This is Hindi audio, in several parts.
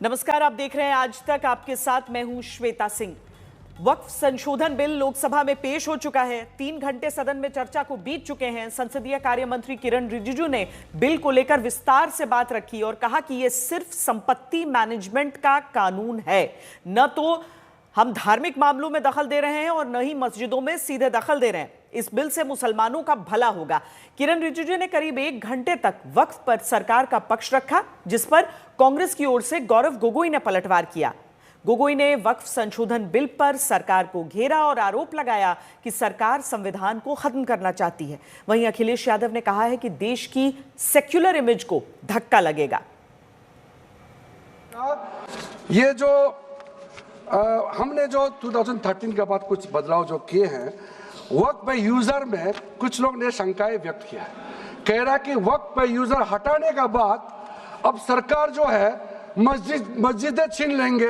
नमस्कार, आप देख रहे हैं आज तक। आपके साथ मैं हूं श्वेता सिंह। वक्फ संशोधन बिल लोकसभा में पेश हो चुका है। 3 घंटे सदन में चर्चा को बीत चुके हैं। संसदीय कार्य मंत्री किरण रिजिजू ने बिल को लेकर विस्तार से बात रखी और कहा कि यह सिर्फ संपत्ति मैनेजमेंट का कानून है, न तो हम धार्मिक मामलों में दखल दे रहे हैं और न ही मस्जिदों में सीधे दखल दे रहे हैं। इस बिल से मुसलमानों का भला होगा। किरण रिजिजू ने करीब 1 घंटे तक वक्फ पर सरकार का पक्ष रखा, जिस पर कांग्रेस की ओर से गौरव गोगोई ने पलटवार किया। गोगोई ने वक्फ संशोधन बिल पर सरकार को घेरा और आरोप लगाया कि सरकार संविधान को खत्म करना चाहती है। वहीं अखिलेश यादव ने कहा है कि देश की सेक्युलर इमेज को धक्का लगेगा। ये जो हमने जो 2013 के बाद कुछ बदलाव जो किए हैं, वक्फ बाय यूजर में कुछ लोग ने शंकाएं व्यक्त किया है। कह रहा कि वक्फ बाय यूजर हटाने के बाद अब सरकार जो है मस्जिदें छीन लेंगे,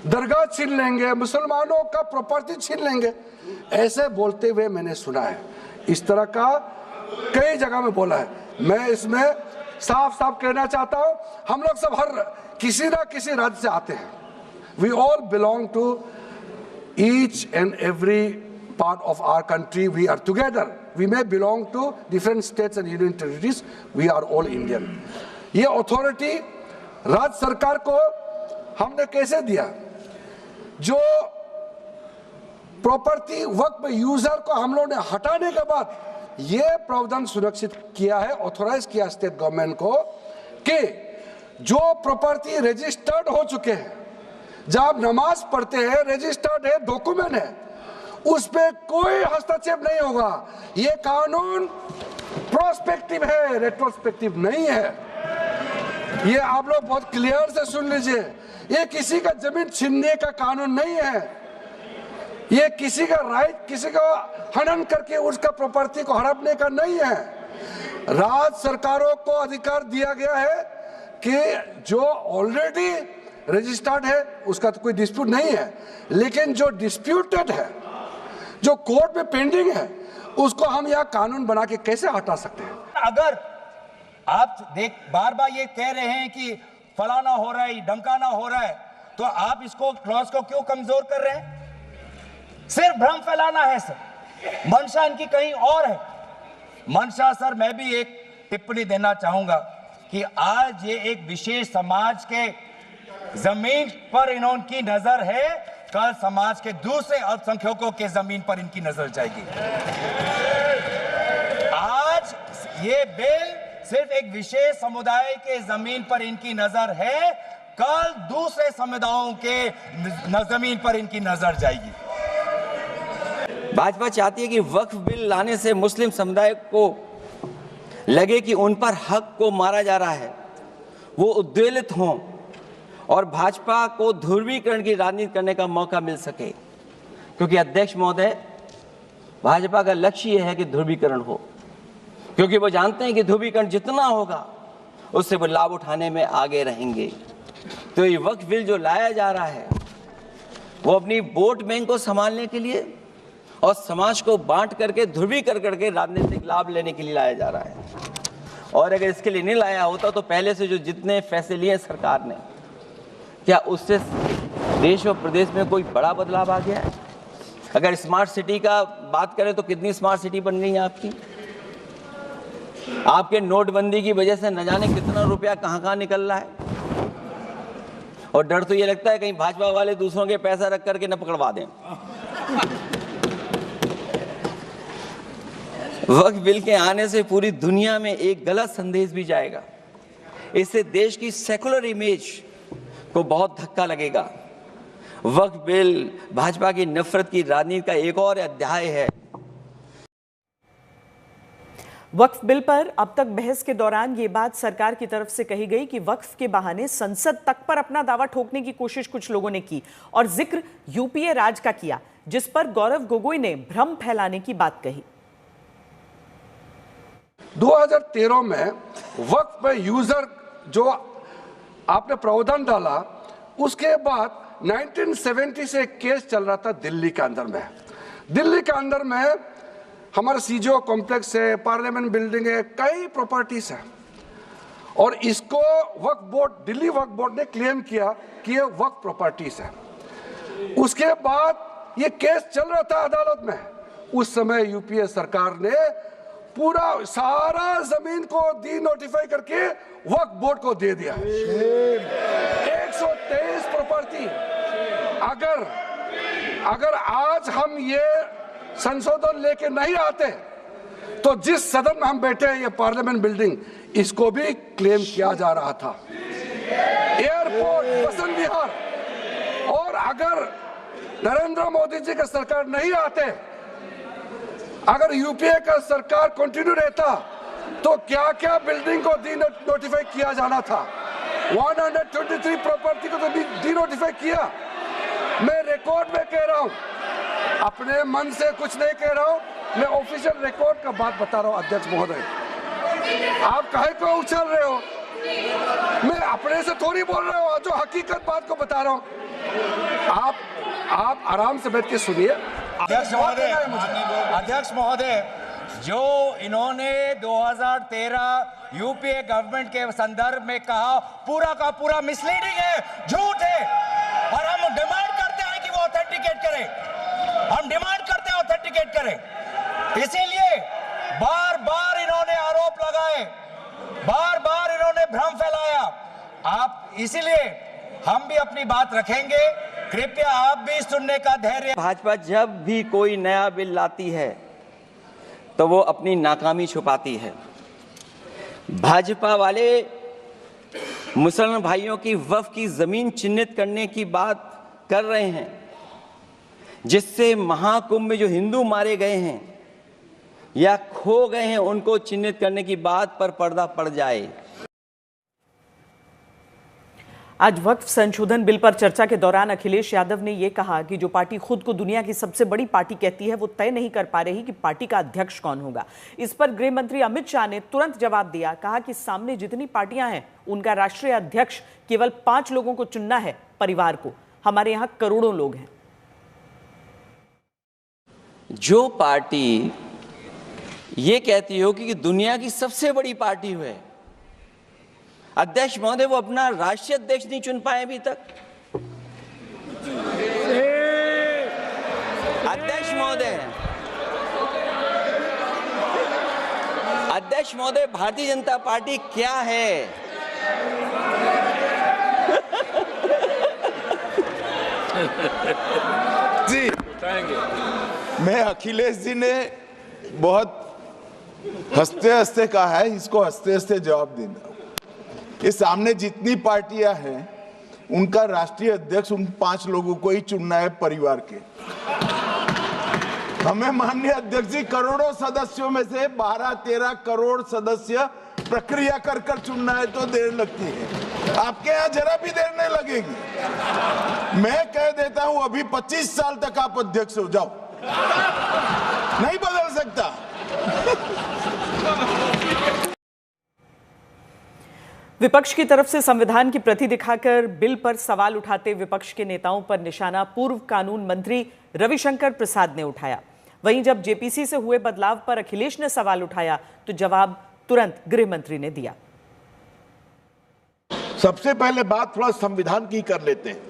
दरगाह छीन लेंगे, मुसलमानों का प्रॉपर्टी छीन लेंगे, ऐसे बोलते हुए मैंने सुना है। इस तरह का कई जगह में बोला है। मैं इसमें साफ साफ कहना चाहता हूं, हम लोग सब हर किसी ना किसी राज्य से आते हैं। We all belong to each and every part of our country. We are together. We may belong to different states and union territories. We are all Indian. ये अथॉरिटी राज्य सरकार को हमने कैसे दिया? जो प्रॉपर्टी वक्फ यूजर को हम लोगों ने हटाने के बाद ये प्रावधान सुरक्षित किया है, ऑथोराइज किया स्टेट गवर्नमेंट को कि जो प्रॉपर्टी रजिस्टर्ड हो चुके हैं, जब आप नमाज पढ़ते हैं, रजिस्टर्ड है, डॉक्यूमेंट है, उस पे कोई हस्तक्षेप नहीं होगा। ये कानून प्रोस्पेक्टिव है, रेट्रोस्पेक्टिव नहीं है। ये आप लोग बहुत क्लियर से सुन लीजिए। ये किसी का जमीन छीनने का कानून नहीं है। ये किसी का राइट, किसी का हनन करके उसका प्रॉपर्टी को हड़पने का नहीं है। राज्य सरकारों को अधिकार दिया गया है कि जो ऑलरेडी रजिस्टर्ड है उसका तो कोई डिस्प्यूट नहीं है, लेकिन जो डिस्प्यूटेड है, जो कोर्ट में पेंडिंग है, उसको हम यहाँ कानून बना के कैसे हटा सकते हैं? अगर आप बार बार ये कह रहे हैं कि फलाना हो रहा है, धमकाना हो रहा है, तो आप इसको क्लॉज को क्यों कमजोर कर रहे हैं? सिर्फ भ्रम फैलाना है सर। मंशा इनकी कहीं और है। मंशा सर, मैं भी एक टिप्पणी देना चाहूंगा कि आज ये एक विशेष समाज के जमीन पर इनकी नजर है, कल समाज के दूसरे अल्पसंख्यकों के जमीन पर इनकी नजर जाएगी। आज ये बिल सिर्फ एक विशेष समुदाय के जमीन पर इनकी नजर है, कल दूसरे समुदायों के जमीन पर इनकी नजर जाएगी। भाजपा चाहती है कि वक्फ बिल लाने से मुस्लिम समुदाय को लगे कि उन पर हक को मारा जा रहा है, वो उद्वेलित हों और भाजपा को ध्रुवीकरण की राजनीति करने का मौका मिल सके। क्योंकि अध्यक्ष महोदय, भाजपा का लक्ष्य यह है कि ध्रुवीकरण हो, क्योंकि वो जानते हैं कि ध्रुवीकरण जितना होगा उससे वो लाभ उठाने में आगे रहेंगे। तो ये वक्फ बिल जो लाया जा रहा है वो अपनी वोट बैंक को संभालने के लिए और समाज को बांट करके ध्रुवीकरण करके राजनीतिक लाभ लेने के लिए लाया जा रहा है। और अगर इसके लिए नहीं लाया होता तो पहले से जो जितने फैसले लिए सरकार ने, क्या उससे देश और प्रदेश में कोई बड़ा बदलाव आ गया है? अगर स्मार्ट सिटी का बात करें तो कितनी स्मार्ट सिटी बन गई है आपकी? आपके नोटबंदी की वजह से न जाने कितना रुपया कहां निकल रहा है। और डर तो ये लगता है कहीं भाजपा वाले दूसरों के पैसा रख करके न पकड़वा दें। वक्फ बिल के आने से पूरी दुनिया में एक गलत संदेश भी जाएगा। इससे देश की सेकुलर इमेज को बहुत धक्का लगेगा। वक्फ बिल भाजपा की नफरत की राजनीति का एक और अध्याय है। वक्फ बिल पर अब तक बहस के दौरान ये बात सरकार की तरफ से कही गई कि वक्फ के बहाने संसद तक पर अपना दावा ठोकने की कोशिश कुछ लोगों ने की और जिक्र यूपीए राज का किया, जिस पर गौरव गोगोई ने भ्रम फैलाने की बात कही। 2013 में वक्फ बाय यूजर जो आपने प्रावधान डाला, उसके बाद 1970 से एक केस चल रहा था दिल्ली के अंदर में। दिल्ली के अंदर में हमारा सीजीओ कॉम्प्लेक्स है, पार्लियामेंट बिल्डिंग है, कई प्रॉपर्टीज है। और इसको वक्फ बोर्ड, दिल्ली वक्फ बोर्ड ने क्लेम किया कि ये वक्फ प्रॉपर्टीज है। उसके बाद ये केस चल रहा था अदालत में। उस समय यूपीए सरकार ने पूरा सारा जमीन को डी नोटिफाई करके वक्फ बोर्ड को दे दिया। 123 प्रॉपर्टी। अगर आज हम ये संशोधन लेके नहीं आते तो जिस सदन में हम बैठे हैं, ये पार्लियामेंट बिल्डिंग, इसको भी क्लेम किया जा रहा था। एयरपोर्ट, बसंत विहार, और अगर नरेंद्र मोदी जी का सरकार नहीं आते, अगर यूपीए का सरकार कंटिन्यू रहता, तो क्या क्या बिल्डिंग को डी नोटिफाई किया जाना था। 123 प्रॉपर्टी को तो डी नोटिफाई किया। मैं रिकॉर्ड में कह रहा हूं, अपने मन से कुछ नहीं कह रहा हूं, मैं ऑफिशियल रिकॉर्ड का बात बता रहा हूं। अध्यक्ष महोदय, आप काहे को उछल रहे हो? मैं अपने से थोड़ी बोल रहा हूं, जो हकीकत बात को बता रहा हूं। आप आराम से बैठ के सुनिए। अध्यक्ष महोदय, जो इन्होंने 2013 यूपीए गवर्नमेंट के संदर्भ में कहा, पूरा का पूरा मिसलीडिंग है, झूठ है, और हम डिमांड करते हैं कि वो ऑथेंटिकेट करें। हम डिमांड करते हैं ऑथेंटिकेट करें। इसीलिए बार बार इन्होंने आरोप लगाए, बार बार इन्होंने भ्रम फैलाया। आप, इसीलिए हम भी अपनी बात रखेंगे, कृपया आप भी सुनने का धैर्य। भाजपा जब भी कोई नया बिल लाती है तो वो अपनी नाकामी छुपाती है। भाजपा वाले मुसलमान भाइयों की वक्फ की जमीन चिन्हित करने की बात कर रहे हैं, जिससे महाकुंभ में जो हिंदू मारे गए हैं या खो गए हैं, उनको चिन्हित करने की बात पर पर्दा पड़ जाए। आज वक्फ संशोधन बिल पर चर्चा के दौरान अखिलेश यादव ने यह कहा कि जो पार्टी खुद को दुनिया की सबसे बड़ी पार्टी कहती है, वो तय नहीं कर पा रही कि पार्टी का अध्यक्ष कौन होगा। इस पर गृह मंत्री अमित शाह ने तुरंत जवाब दिया। कहा कि सामने जितनी पार्टियां हैं, उनका राष्ट्रीय अध्यक्ष केवल 5 लोगों को चुनना है, परिवार को। हमारे यहां करोड़ों लोग हैं। जो पार्टी ये कहती हो कि दुनिया की सबसे बड़ी पार्टी है, अध्यक्ष महोदय वो अपना राष्ट्रीय अध्यक्ष नहीं चुन पाए अभी तक। अध्यक्ष महोदय भारतीय जनता पार्टी क्या है? जी, मैं अखिलेश जी ने बहुत हंसते हंसते कहा है, इसको हंसते हंसते जवाब देना। ये सामने जितनी पार्टियां हैं, उनका राष्ट्रीय अध्यक्ष उन 5 लोगों को ही चुनना है, परिवार के। हमें माननीय अध्यक्ष जी करोड़ों सदस्यों में से 12-13 करोड़ सदस्य प्रक्रिया कर कर चुनना है, तो देर लगती है। आपके यहाँ जरा भी देर नहीं लगेगी। मैं कह देता हूं, अभी 25 साल तक आप अध्यक्ष हो जाओ, नहीं बदल सकता। विपक्ष की तरफ से संविधान की प्रति दिखाकर बिल पर सवाल उठाते विपक्ष के नेताओं पर निशाना पूर्व कानून मंत्री रविशंकर प्रसाद ने उठाया। वहीं जब जेपीसी से हुए बदलाव पर अखिलेश ने सवाल उठाया, तो जवाब तुरंत गृह मंत्री ने दिया। सबसे पहले बात थोड़ा संविधान की कर लेते हैं।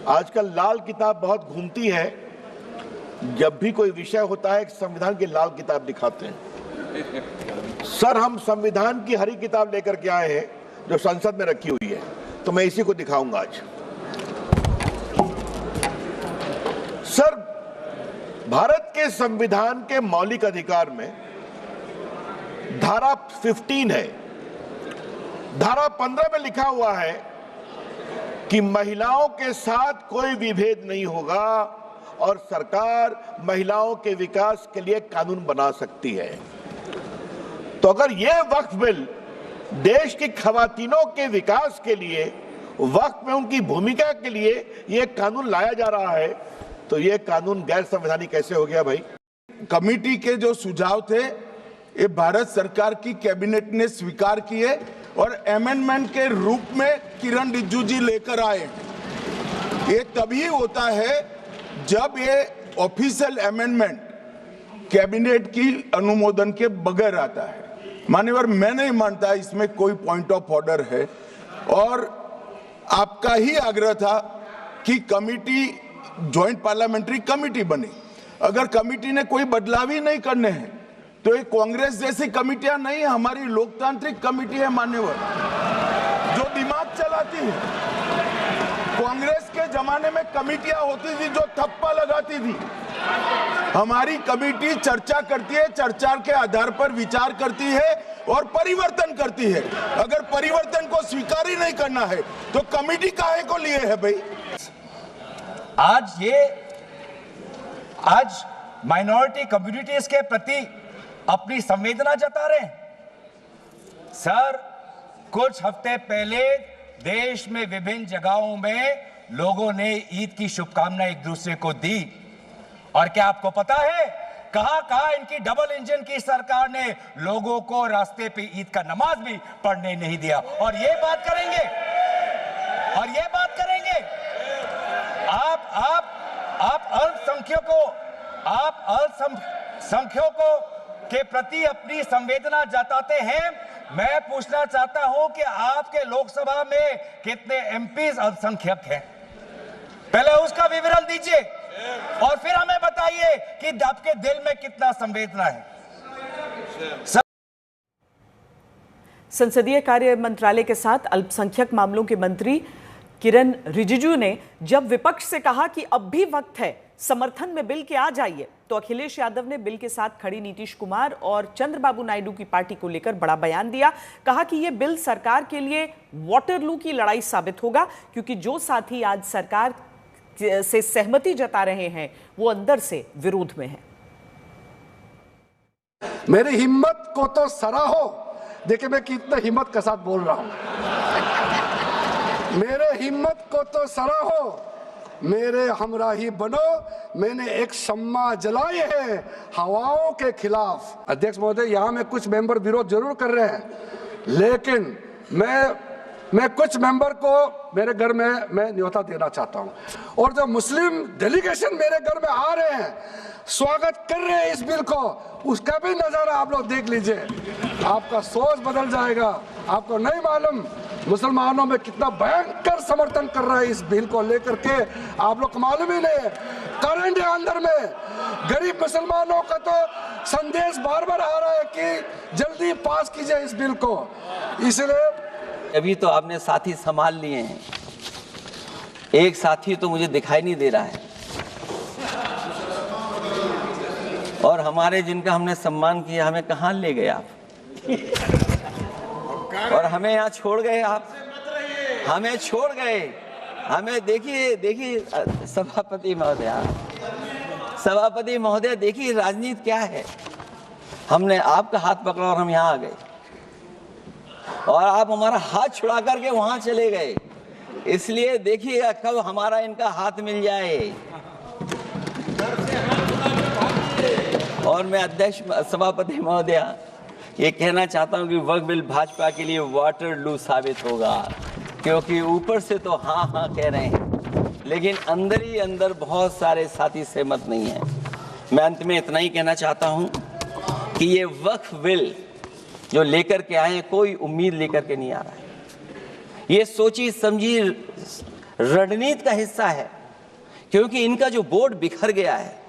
आजकल लाल किताब बहुत घूमती है, जब भी कोई विषय होता है संविधान की लाल किताब दिखाते हैं। सर, हम संविधान की हरी किताब लेकर के आए हैं, जो संसद में रखी हुई है, तो मैं इसी को दिखाऊंगा आज। सर, भारत के संविधान के मौलिक अधिकार में धारा 15 है। धारा 15 में लिखा हुआ है कि महिलाओं के साथ कोई विभेद नहीं होगा और सरकार महिलाओं के विकास के लिए कानून बना सकती है। तो अगर यह वक्फ बिल देश की खवातीनों के विकास के लिए, वक्फ में उनकी भूमिका के लिए यह कानून लाया जा रहा है, तो यह कानून गैर संवैधानिक कैसे हो गया भाई? कमेटी के जो सुझाव थे, ये भारत सरकार की कैबिनेट ने स्वीकार किए और अमेंडमेंट के रूप में किरण रिजिजू जी लेकर आए। ये तभी होता है जब ये ऑफिशियल अमेंडमेंट कैबिनेट की अनुमोदन के बगैर आता है। मान्यवर, मैं नहीं मानता इसमें कोई पॉइंट ऑफ ऑर्डर है, और आपका ही आग्रह था कि कमिटी, ज्वाइंट पार्लियामेंट्री कमिटी बने। अगर कमिटी ने कोई बदलाव ही नहीं करने हैं तो ये कांग्रेस जैसी कमिटियां नहीं, हमारी लोकतांत्रिक कमिटी है मान्यवर, जो दिमाग चलाती है। कांग्रेस के जमाने में कमिटियां होती थी जो थप्पा लगाती थी। हमारी कमिटी चर्चा करती है, चर्चा के आधार पर विचार करती है और परिवर्तन करती है। अगर परिवर्तन को स्वीकार ही नहीं करना है तो कमिटी काहे को लिए है भाई? आज माइनॉरिटी कम्युनिटीज के प्रति अपनी संवेदना जता रहे हैं। सर, कुछ हफ्ते पहले देश में विभिन्न जगहों में लोगों ने ईद की शुभकामनाएं एक दूसरे को दी, और क्या आपको पता है कहां इनकी डबल इंजन की सरकार ने लोगों को रास्ते पे ईद का नमाज भी पढ़ने नहीं दिया। और ये बात करेंगे आप अल्पसंख्यकों के प्रति अपनी संवेदना जताते हैं। मैं पूछना चाहता हूं कि आपके लोकसभा में कितने एमपीज अल्पसंख्यक हैं? पहले उसका विवरण दीजिए और फिर हमें बताइए कि आपके दिल में कितना संवेदना है। संसदीय कार्य मंत्रालय के साथ अल्पसंख्यक मामलों के मंत्री किरण रिजिजू ने जब विपक्ष से कहा कि अब भी वक्त है, समर्थन में बिल के आ जाइए, तो अखिलेश यादव ने बिल के साथ खड़ी नीतीश कुमार और चंद्रबाबू नायडू की पार्टी को लेकर बड़ा बयान दिया। कहा कि यह बिल सरकार के लिए वाटरलू की लड़ाई साबित होगा, क्योंकि जो साथी आज सरकार से सहमति जता रहे हैं वो अंदर से विरोध में हैं। मेरी हिम्मत को तो सराहो। देखिए मैं कितना हिम्मत के साथ बोल रहा हूं। मेरे हिम्मत को तो सराहो, मेरे हमराही बनो। मैंने एक शम्मा जलाई है हवाओं के खिलाफ। अध्यक्ष महोदय, यहां में कुछ मेंबर विरोध जरूर कर रहे हैं, लेकिन मैं कुछ मेंबर को मेरे घर में मैं न्योता देना चाहता हूं। और जो मुस्लिम डेलीगेशन मेरे घर में आ रहे हैं, स्वागत कर रहे हैं इस बिल को, उसका भी नजारा आप लोग देख लीजिए। आपका सोच बदल जाएगा। आपको नहीं मालूम मुसलमानों में कितना भयंकर समर्थन कर रहा है इस बिल को लेकर के, आप लोग को मालूम ही नहीं है। करंट अंदर में गरीब मुसलमानों का तो संदेश बार बार आ रहा है कि जल्दी पास कीजिए इस बिल को। इसलिए अभी तो आपने साथी संभाल लिए हैं, एक साथी तो मुझे दिखाई नहीं दे रहा है, और हमारे जिनका हमने सम्मान किया हमें कहां ले गए आप? और हमें यहाँ छोड़ गए आप, हमें छोड़ गए। हमें देखिए सभापति महोदय देखिए राजनीति क्या है। हमने आपका हाथ पकड़ा और हम यहाँ आ गए, और आप हमारा हाथ छुड़ा करके वहां चले गए। इसलिए देखिएगा कब हमारा इनका हाथ मिल जाए। और मैं अध्यक्ष सभापति महोदय ये कहना चाहता हूं कि वक्फ बिल भाजपा के लिए वाटरलू साबित होगा, क्योंकि ऊपर से तो हाँ हाँ कह रहे हैं, लेकिन अंदर ही अंदर बहुत सारे साथी सहमत नहीं हैं। मैं अंत में इतना ही कहना चाहता हूं कि ये वक्फ बिल जो लेकर के आए, कोई उम्मीद लेकर के नहीं आ रहा है। ये सोची समझी रणनीति का हिस्सा है, क्योंकि इनका जो बोर्ड बिखर गया है,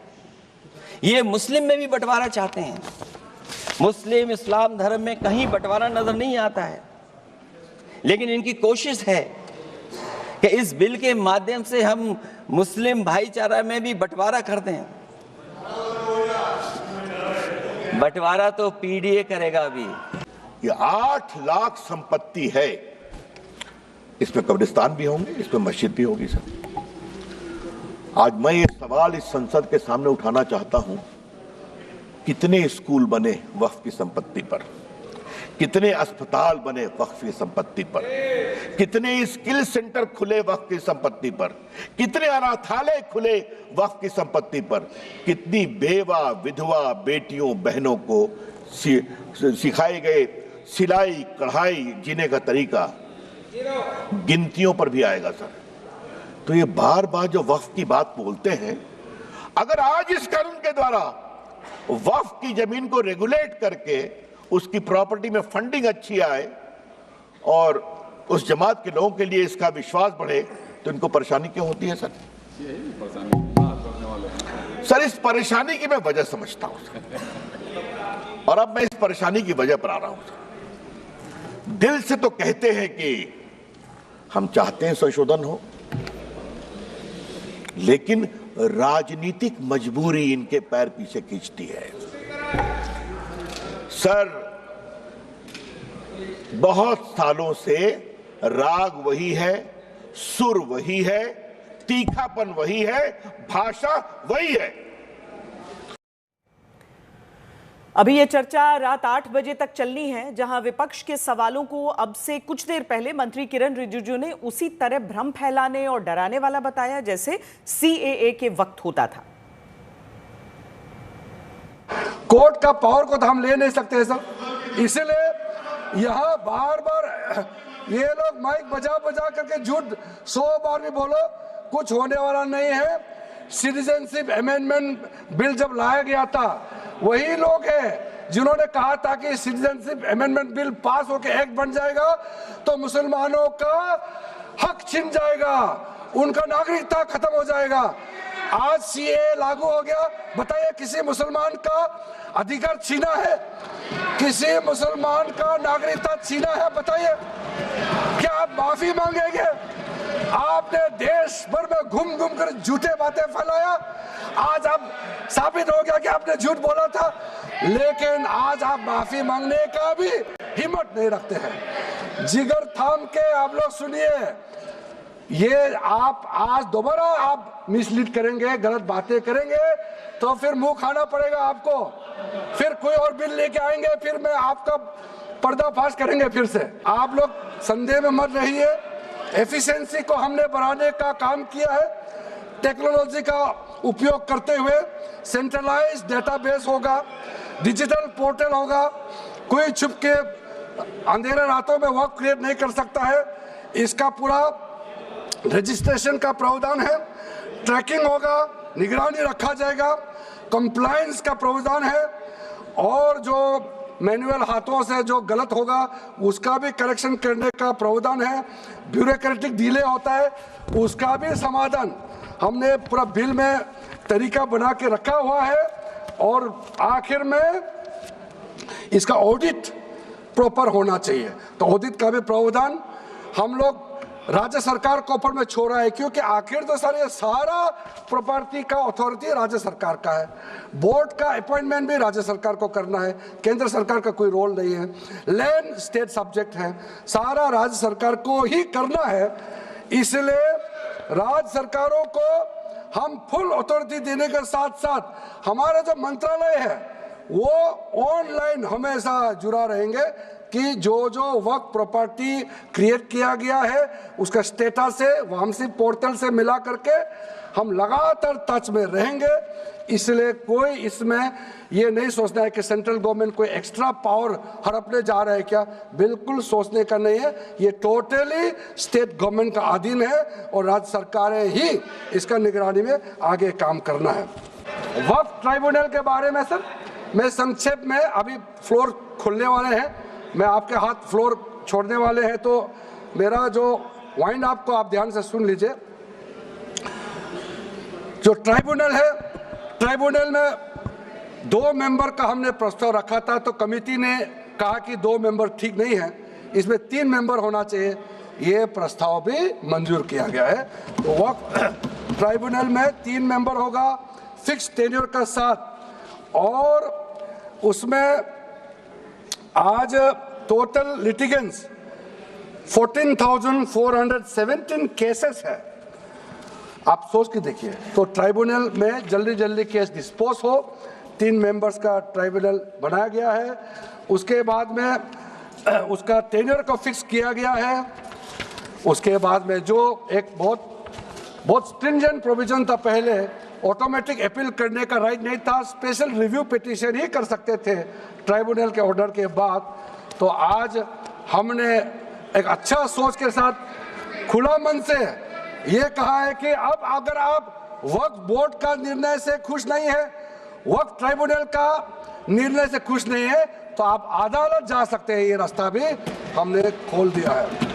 ये मुस्लिम में भी बंटवारा चाहते हैं। मुस्लिम इस्लाम धर्म में कहीं बंटवारा नजर नहीं आता है, लेकिन इनकी कोशिश है कि इस बिल के माध्यम से हम मुस्लिम भाईचारा में भी बंटवारा करते हैं। बंटवारा तो पीडीए करेगा। अभी ये 8 लाख संपत्ति है, इसमें कब्रिस्तान भी होंगे, इसमें मस्जिद भी होगी। सर, आज मैं ये सवाल इस संसद के सामने उठाना चाहता हूं, कितने स्कूल बने वक्फ की संपत्ति पर, कितने अस्पताल बने वक्फ की संपत्ति पर, कितने स्किल सेंटर खुले वक्फ की संपत्ति पर, कितने अनाथालय खुले वक्फ की संपत्ति पर, कितनी बेवा विधवा बेटियों बहनों को सिखाए गए सिलाई कढ़ाई जीने का तरीका गिनतियों पर भी आएगा। सर, तो ये बार बार जो वक्फ की बात बोलते हैं, अगर आज इस कानून के द्वारा वक्फ की जमीन को रेगुलेट करके उसकी प्रॉपर्टी में फंडिंग अच्छी आए और उस जमात के लोगों के लिए इसका विश्वास बढ़े, तो इनको परेशानी क्यों होती है सर? सर, इस परेशानी की मैं वजह समझता हूं सर, और अब मैं इस परेशानी की वजह पर आ रहा हूं सर। दिल से तो कहते हैं कि हम चाहते हैं संशोधन हो, लेकिन राजनीतिक मजबूरी इनके पैर पीछे खींचती है सर। बहुत सालों से राग वही है, सुर वही है, तीखापन वही है, भाषा वही है। अभी ये चर्चा रात 8 बजे तक चलनी है, जहां विपक्ष के सवालों को अब से कुछ देर पहले मंत्री किरण रिजिजू ने उसी तरह भ्रम फैलाने और डराने वाला बताया जैसे सीएए के वक्त होता था। कोर्ट का पावर को तो हम ले नहीं सकते सर, इसलिए यहाँ बार बार ये लोग माइक बजा बजा करके झूठ 100 बार भी बोलो, कुछ होने वाला नहीं है। सिटीजनशिप अमेंडमेंट बिल जब लाया गया था, वही लोग हैं जिन्होंने कहा था कि सिटीजनशिप अमेंडमेंट बिल पास होकर एक्ट बन जाएगा तो मुसलमानों का हक छिन जाएगा, उनका नागरिकता खत्म हो जाएगा। आज सीए लागू हो गया, बताइए किसी मुसलमान का अधिकार छीना है? किसी मुसलमान का नागरिकता छीना है? बताइए, क्या आप माफी मांगेंगे? आपने देश भर में घूम घूम कर झूठे बातें फैलाया, आज आप साबित हो गया कि आपने झूठ बोला था, लेकिन आज आप माफी मांगने का भी हिम्मत नहीं रखते हैं। जिगर थाम के आप लोग सुनिए, ये आप आज दोबारा आप मिसलीड करेंगे, गलत बातें करेंगे तो फिर मुंह खाना पड़ेगा आपको। फिर कोई और बिल लेके आएंगे, फिर मैं आपका पर्दाफाश करेंगे फिर से। आप लोग संदेह में मत रहिए, एफिशिएंसी को हमने बढ़ाने का काम किया है। टेक्नोलॉजी का उपयोग करते हुए सेंट्रलाइज डेटाबेस होगा, डिजिटल पोर्टल होगा, कोई छुप के अंधेरे रातों में वर्क क्रिएट नहीं कर सकता है। इसका पूरा रजिस्ट्रेशन का प्रावधान है, ट्रैकिंग होगा, निगरानी रखा जाएगा, कंप्लायंस का प्रावधान है, और जो मैनुअल हाथों से जो गलत होगा उसका भी करेक्शन करने का प्रावधान है। ब्यूरोक्रेटिक डिले होता है, उसका भी समाधान हमने पूरा बिल में तरीका बना के रखा हुआ है। और आखिर में इसका ऑडिट प्रॉपर होना चाहिए, तो ऑडिट का भी प्रावधान हम लोग राज्य सरकार को ऊपर में छोड़ा है, क्योंकि आखिर तो सर ये सारा प्रॉपर्टी का अथॉरिटी राज्य सरकार का है। बोर्ड का अपॉइंटमेंट भी राज्य सरकार को करना है, केंद्र सरकार का कोई रोल नहीं है। लैंड स्टेट सब्जेक्ट है, सारा राज्य सरकार को ही करना है। इसलिए राज्य सरकारों को हम फुल अथॉरिटी देने के साथ साथ हमारा जो मंत्रालय है वो ऑनलाइन हमेशा जुड़ा रहेंगे कि जो जो वर्क प्रॉपर्टी क्रिएट किया गया है उसका स्टेटस है वामसी पोर्टल से मिला करके हम लगातार टच में रहेंगे। इसलिए कोई इसमें ये नहीं सोचना है कि सेंट्रल गवर्नमेंट कोई एक्स्ट्रा पावर हड़पने जा रहा है क्या, बिल्कुल सोचने का नहीं है। ये टोटली स्टेट गवर्नमेंट का अधीन है और राज्य सरकारें ही इसका निगरानी में आगे काम करना है। वक्फ ट्राइब्यूनल के बारे में सर मैं संक्षेप में, अभी फ्लोर खुलने वाले हैं, मैं आपके हाथ फ्लोर छोड़ने वाले हैं, तो मेरा जो वाइंड अप को आप ध्यान से सुन लीजिए। जो ट्राइब्यूनल है, ट्राइब्यूनल में 2 मेंबर का हमने प्रस्ताव रखा था, तो कमेटी ने कहा कि 2 मेंबर ठीक नहीं है, इसमें 3 मेंबर होना चाहिए। ये प्रस्ताव भी मंजूर किया गया है। तो वक्फ ट्राइब्यूनल में 3 मेंबर होगा फिक्स टेन्योर का साथ, और उसमें आज टोटल लिटिगेंस 14,417 केसेस है। आप सोच के देखिए, तो ट्राइब्यूनल में जल्दी जल्दी केस डिस्पोज हो। 3 मेंबर्स का ट्राइब्यूनल बनाया गया है। उसके बाद में उसका टेन्योर को फिक्स किया गया है। उसके बाद में जो एक बहुत स्ट्रिंजेंट प्रोविजन था, पहले ऑटोमेटिक अपील करने का राइट नहीं था, स्पेशल रिव्यू पिटीशन ही कर सकते थे ट्राइब्यूनल के ऑर्डर के बाद। तो आज हमने एक अच्छा सोच के साथ खुला मन से ये कहा है कि अब अगर आप वक्फ बोर्ड का निर्णय से खुश नहीं है, वक्फ ट्राइब्यूनल का निर्णय से खुश नहीं है, तो आप अदालत जा सकते हैं, ये रास्ता भी हमने खोल दिया है।